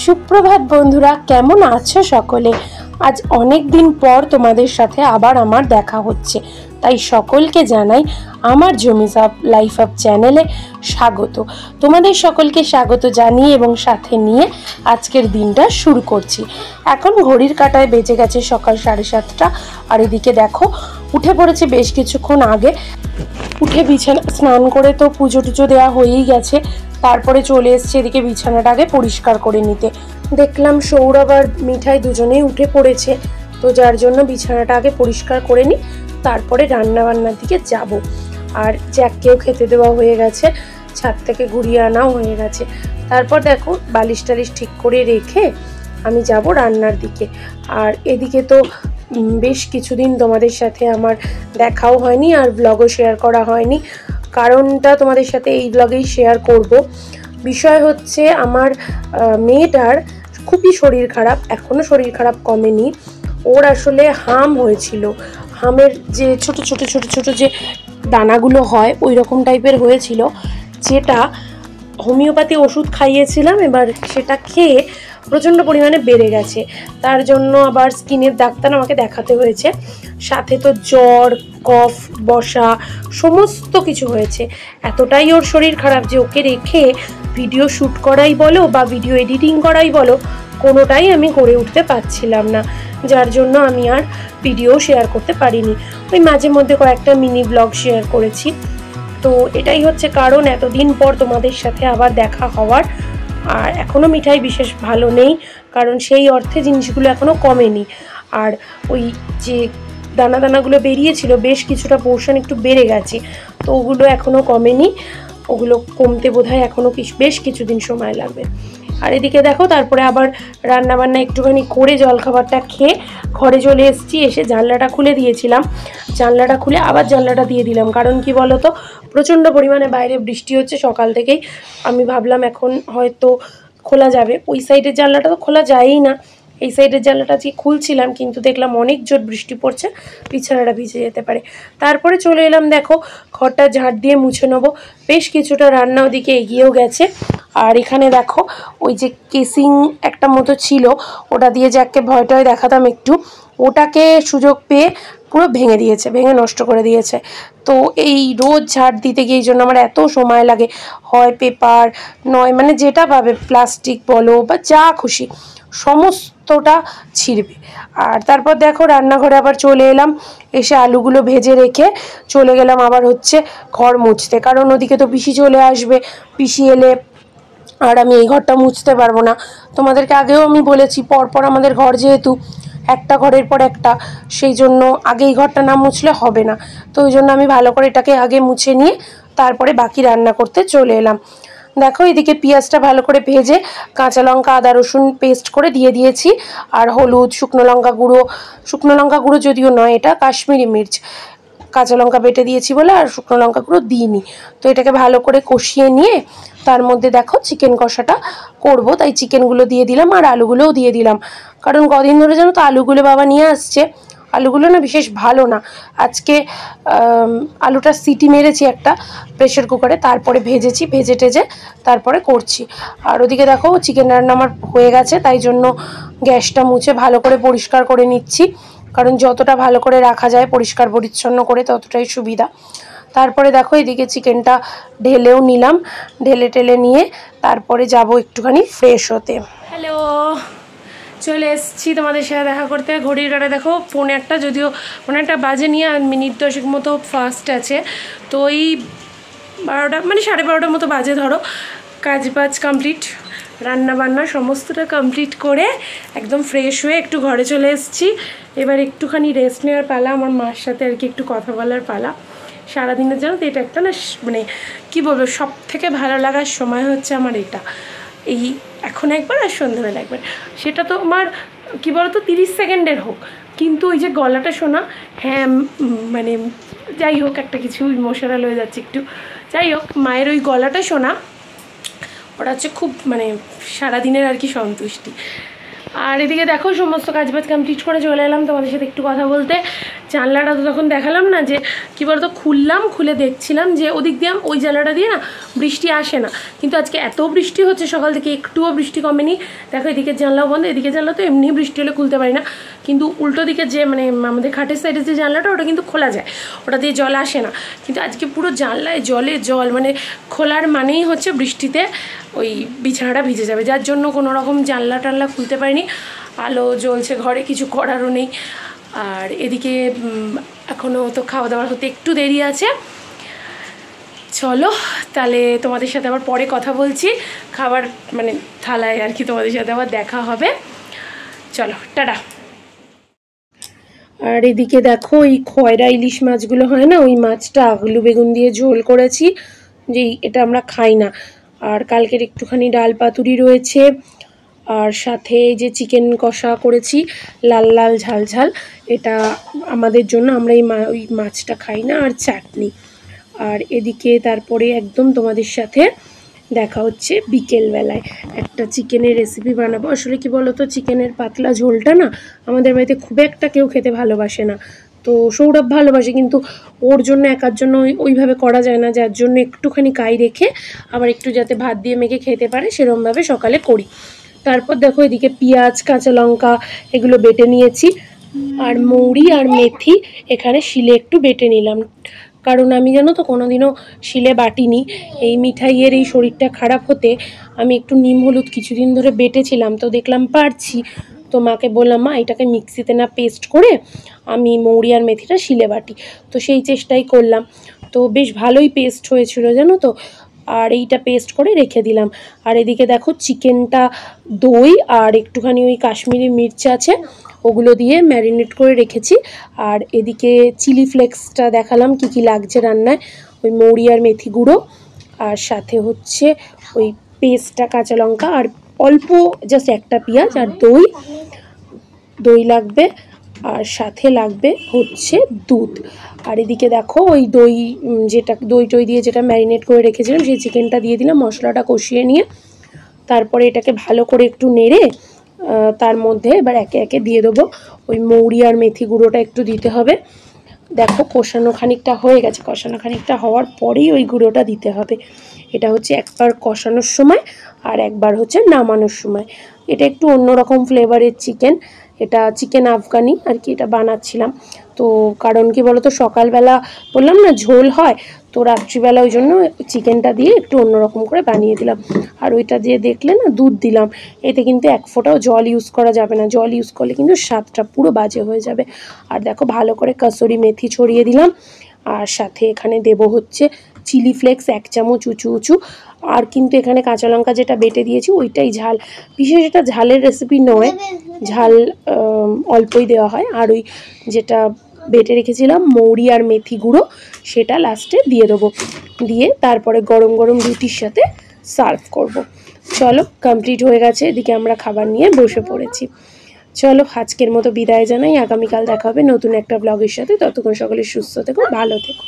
সুপ্রভাত বন্ধুরা, কেমন আছো সকলে? আজ অনেক দিন পর তোমাদের সাথে আবার আমার দেখা হচ্ছে, তাই সকলকে জানাই আমার জমিস আপ লাইফ আপ চ্যানেলে স্বাগত। তোমাদের সকলকে স্বাগত জানিয়ে এবং সাথে নিয়ে আজকের দিনটা শুরু করছি। এখন ঘড়ির কাঁটায় বেজে গেছে সকাল 7:30, আর এদিকে দেখো উঠে পড়েছে বেশ কিছুক্ষণ আগে। উঠে বিছানা স্নান করে তো পুজো টুজো দেওয়া হয়েই গেছে, তারপরে চলে এসছে এদিকে বিছানাটা আগে পরিষ্কার করে নিতে। দেখলাম সৌরভ আর মিঠাই দুজনেই উঠে পড়েছে, তো যার জন্য বিছানাটা আগে পরিষ্কার করে নিই, তারপরে রান্না বান্নার দিকে যাব। আর জ্যাককেও খেতে দেওয়া হয়ে গেছে, ছাদ থেকে ঘুরিয়ে আনাও হয়ে গেছে। তারপর দেখো বালিশ টালিশ ঠিক করে রেখে আমি যাব রান্নার দিকে। আর এদিকে তো বেশ কিছুদিন তোমাদের সাথে আমার দেখাও হয়নি আর ব্লগও শেয়ার করা হয়নি। কারণটা তোমাদের সাথে এই ব্লগেই শেয়ার করব। বিষয় হচ্ছে আমার মেয়েটার খুবই শরীর খারাপ, এখনও শরীর খারাপ কমেনি। ওর আসলে হাম হয়েছিল, হামের যে ছোট ছোট ছোট ছোট যে দানাগুলো হয় ওই রকম টাইপের হয়েছিল, যেটা হোমিওপ্যাথি ওষুধ খাইয়েছিলাম। এবার সেটা খেয়ে প্রচণ্ড পরিমাণে বেড়ে গেছে, তার জন্য আবার স্কিনের ডাক্তার আমাকে দেখাতে হয়েছে। সাথে তো জ্বর, কফ, বসা সমস্ত কিছু হয়েছে। এতটাই ওর শরীর খারাপ যে ওকে রেখে ভিডিও শ্যুট করাই বলো বা ভিডিও এডিটিং করাই বলো, কোনোটাই আমি করে উঠতে পারছিলাম না, যার জন্য আমি আর ভিডিও শেয়ার করতে পারিনি। ওই মাঝে মধ্যে কয়েকটা মিনি ব্লগ শেয়ার করেছি। তো এটাই হচ্ছে কারণ এতদিন পর তোমাদের সাথে আবার দেখা হওয়ার। আর এখনও মিঠাই বিশেষ ভালো নেই, কারণ সেই অর্থে জিনিসগুলো এখনও কমেনি। আর ওই যে দানা দানাগুলো বেরিয়েছিল বেশ কিছুটা পোর্শন একটু বেড়ে গেছে, তো ওগুলো এখনও কমেনি। ওগুলো কমতে বোধহয় এখনও বেশ কিছুদিন সময় লাগবে। আর এদিকে দেখো তারপরে আবার রান্নাবান্না একটুখানি করে জলখাবারটা খেয়ে ঘরে চলে এসেছি। এসে জানলাটা খুলে দিয়েছিলাম, জানলাটা খুলে আবার জানলাটা দিয়ে দিলাম। কারণ কি বলো তো, প্রচণ্ড পরিমাণে বাইরে বৃষ্টি হচ্ছে সকাল থেকেই। আমি ভাবলাম এখন হয়তো খোলা যাবে, ওই সাইডের জানলাটা তো খোলা যায়ই না, এই সাইডের জানলাটা আজকে খুলছিলাম, কিন্তু দেখলাম অনেক জোর বৃষ্টি পড়ছে, বিছানাটা ভিজে যেতে পারে। তারপরে চলে এলাম দেখো ঘরটা ঝাড় দিয়ে মুছে নেবো। বেশ কিছুটা রান্না ওদিকে এগিয়েও গেছে। আর এখানে দেখো ওই যে কেসিং একটা মতো ছিল, ওটা দিয়ে জ্যাককে ভয়টায় দেখাতাম একটু, ওটাকে সুযোগ পেয়ে পুরো ভেঙে দিয়েছে, ভেঙে নষ্ট করে দিয়েছে। তো এই রোজ ঝাড় দিতে গিয়ে এই জন্য আমার এত সময় লাগে। হয় পেপার, নয় মানে যেটা পাবে প্লাস্টিক বলো বা যা খুশি সমস্তটা ছিঁড়বে। আর তারপর দেখো রান্নাঘরে আবার চলে এলাম, এসে আলুগুলো ভেজে রেখে চলে গেলাম আবার হচ্ছে ঘর মুছতে। কারণ ওদিকে তো পিসি চলে আসবে, পিসি এলে আর আমি এই ঘরটা মুছতে পারবো না। তোমাদেরকে আগেও আমি বলেছি, পরপর আমাদের ঘর যেহেতু একটা ঘরের পর একটা, সেই জন্য আগে এই ঘরটা না মুছলে হবে না। তো ওই জন্য আমি ভালো করে এটাকে আগে মুছে নিয়ে তারপরে বাকি রান্না করতে চলে এলাম। দেখো এদিকে পেঁয়াজটা ভালো করে ভেজে কাঁচা লঙ্কা আদা রসুন পেস্ট করে দিয়ে দিয়েছি। আর হলুদ, শুকনো লঙ্কা গুঁড়ো যদিও নয়, এটা কাশ্মীরি মির্চ, কাঁচা লঙ্কা বেটে দিয়েছি বলে আর শুকনো লঙ্কা গুঁড়ো দিইনি। তো এটাকে ভালো করে কষিয়ে নিয়ে তার মধ্যে দেখো চিকেন কষাটা করব, তাই চিকেনগুলো দিয়ে দিলাম আর আলুগুলোও দিয়ে দিলাম। কারণ কদিন ধরে জানো তো আলুগুলো বাবা নিয়ে আসছে, আলুগুলো না বিশেষ ভালো না। আজকে আলুটা সিটি মেরেছি একটা প্রেশার কুকারে, তারপরে ভেজেছি, ভেজে টেজে তারপরে করছি। আর ওদিকে দেখো চিকেন রান্না আমার হয়ে গেছে, তাই জন্য গ্যাসটা মুছে ভালো করে পরিষ্কার করে নিচ্ছি। কারণ যতটা ভালো করে রাখা যায় পরিষ্কার পরিচ্ছন্ন করে ততটাই সুবিধা। তারপরে দেখো এদিকে চিকেনটা ঢেলেও নিলাম, ঢেলে টেলে নিয়ে তারপরে যাব একটুখানি ফ্রেশ হতে। হ্যালো, চলে এসেছি তোমাদের সাথে দেখা করতে। ঘড়ির কাঁটা দেখো 1:45, যদিও 1:45 বাজে নিয়ে আর মিনিট 10 মতো ফাস্ট আছে। তো এই 12টা মানে 12:30 মতো বাজে ধরো। কাজ বাজ কমপ্লিট, রান্না বান্না সমস্তটা কমপ্লিট করে একদম ফ্রেশ হয়ে একটু ঘরে চলে এসেছি। এবার একটুখানি রেস্ট নেওয়ার পালা, আমার মার সাথে আর কি একটু কথা বলার পালা। সারাদিনের জন্য তো এটা একটা না মানে কী বলবো, সব থেকে ভালো লাগার সময় হচ্ছে আমার এটা। এই এখন একবার আর সন্ধ্যাবেলা একবার, সেটা তো আমার কী বলো তো 30 সেকেন্ডের হোক, কিন্তু ওই যে গলাটা শোনা, হ্যাঁ মানে যাই হোক একটা কিছু ইমোশনাল হয়ে যাচ্ছে একটু, যাই হোক মায়ের ওই গলাটা শোনা ওটা হচ্ছে খুব মানে সারাদিনের আর কি সন্তুষ্টি। আর এদিকে দেখো সমস্ত কাজবাজ কমপ্লিট করে চলে এলাম তোমাদের সাথে একটু কথা বলতে। জানলাটা তো তখন দেখালাম না যে কী বলতো, খুলে দেখছিলাম যে ওদিক দিয়ে ওই জানলাটা দিয়ে না বৃষ্টি আসে না, কিন্তু আজকে এত বৃষ্টি হচ্ছে সকাল থেকে, একটুও বৃষ্টি কমেনি। দেখো এদিকের জানলাও বন্ধ, এদিকে জানলা তো এমনি বৃষ্টি হলে খুলতে পারি না, কিন্তু উল্টো দিকে যে মানে আমাদের খাটের সাইডে যে জানলাটা ওটা কিন্তু খোলা যায়, ওটা দিয়ে জল আসে না। কিন্তু আজকে পুরো জানলায় জল, মানে খোলার মানেই হচ্ছে বৃষ্টিতে ওই বিছানাটা ভিজে যাবে, যার জন্য কোনো রকম জানলা টানলা খুলতে পারিনি। আলো জ্বলছে ঘরে, কিছু করারও নেই। আর এদিকে এখনও তো খাওয়া দাওয়ার হতে একটু দেরি আছে। চলো তাহলে তোমাদের সাথে আবার পরে কথা বলছি, খাবার মানে থালায় আর কি তোমাদের সাথে আবার দেখা হবে। চলো টাটা। আর এদিকে দেখো এই খয়রা ইলিশ মাছগুলো হয় না, ওই মাছটা আলু বেগুন দিয়ে ঝোল করেছি, যে এটা আমরা খাই না। আর কালকের একটুখানি ডাল পাতুরি রয়েছে, আর সাথে যে চিকেন কষা করেছি লাল লাল ঝাল ঝাল, এটা আমাদের জন্য, আমরা ওই মাছটা খাই না, আর চাটনি। আর এদিকে তারপরে একদম তোমাদের সাথে দেখা হচ্ছে বিকেলবেলায়, একটা চিকেনের রেসিপি বানাবো। আসলে কি বলো তো, চিকেনের পাতলা ঝোলটা না আমাদের বাড়িতে খুব একটা কেউ খেতে ভালোবাসে না, তো সৌরভ ভালোবাসে, কিন্তু ওর জন্য একার জন্য ওইভাবে করা যায় না, যার জন্য একটুখানি কাই রেখে আবার একটু যাতে ভাত দিয়ে মেখে খেতে পারে সেরমভাবে সকালে করি। তারপর দেখো এদিকে পেঁয়াজ কাঁচা লঙ্কা এগুলো বেটে নিয়েছি, আর মৌরি আর মেথি এখানে শিলে একটু বেটে নিলাম, কারণ আমি জানো তো কোনোদিনও শিলে বাটিনি। এই মিঠাইয়ের এই শরীরটা খারাপ হতে আমি একটু নিম হলুদ কিছুদিন ধরে বেটেছিলাম, তো দেখলাম পারছি, তো মাকে বললাম মা এটাকে মিক্সিতে না পেস্ট করে আমি মৌরি আর মেথিটা শিলে বাটি, তো সেই চেষ্টাই করলাম, তো বেশ ভালোই পেস্ট হয়েছিল জানো তো। আর এইটা পেস্ট করে রেখে দিলাম। আর এদিকে দেখো চিকেনটা দই আর একটুখানি ওই কাশ্মীরি মির্চ আছে ওগুলো দিয়ে ম্যারিনেট করে রেখেছি। আর এদিকে চিলি ফ্লেক্সটা দেখালাম কি কি লাগছে রান্নায়, ওই মৌরি আর মেথি গুঁড়ো, আর সাথে হচ্ছে ওই পেস্টটা কাঁচা লঙ্কা, আর অল্প জাস্ট একটা পেঁয়াজ, আর দই লাগবে, আর সাথে লাগবে হচ্ছে দুধ। আর এদিকে দেখো ওই দই টই দিয়ে যেটা ম্যারিনেট করে রেখেছিলাম সেই চিকেনটা দিয়ে দিলাম, মশলাটা কষিয়ে নিয়ে তারপরে এটাকে ভালো করে একটু নেড়ে তার মধ্যে এবার একে একে দিয়ে দেবো ওই মৌরি আর মেথি গুঁড়োটা একটু দিতে হবে। দেখো কষানো খানিকটা হয়ে গেছে, কষানো খানিকটা হওয়ার পরেই ওই গুঁড়োটা দিতে হবে। এটা হচ্ছে একবার কষানোর সময় আর একবার হচ্ছে নামানোর সময়। এটা একটু অন্যরকম ফ্লেভারের চিকেন, এটা চিকেন আফগানি আর কি, এটা বানাচ্ছিলাম। তো কারণ কি বলো তো, সকালবেলা বললাম না ঝোল হয়, তো রাত্রিবেলা ওই জন্য চিকেনটা দিয়ে একটু অন্যরকম করে বানিয়ে দিলাম। আর ওইটা দিয়ে দেখলে না দুধ দিলাম, এতে কিন্তু এক ফোঁটাও জল ইউজ করা যাবে না, জল ইউজ করলে কিন্তু স্বাদটা পুরো বাজে হয়ে যাবে। আর দেখো ভালো করে কসুরি মেথি ছড়িয়ে দিলাম, আর সাথে এখানে দেব হচ্ছে চিলি ফ্লেক্স 1 চামচ উঁচু, আর কিন্তু এখানে কাঁচা লঙ্কা যেটা বেটে দিয়েছি ওইটাই ঝাল, বিশেষ এটা ঝালের রেসিপি নয়, ঝাল অল্পই দেওয়া হয়। আর ওই যেটা বেটে রেখেছিলাম মৌরি আর মেথি গুঁড়ো সেটা লাস্টে দিয়ে দেবো, দিয়ে তারপরে গরম গরম রুটির সাথে সার্ভ করব। চলো কমপ্লিট হয়ে গেছে, এদিকে আমরা খাবার নিয়ে বসে পড়েছি। চলো আজকের মতো বিদায় জানাই, আগামীকাল দেখা হবে নতুন একটা ব্লগের সাথে, ততক্ষণ সকলে সুস্থ থেকো, ভালো থেকো।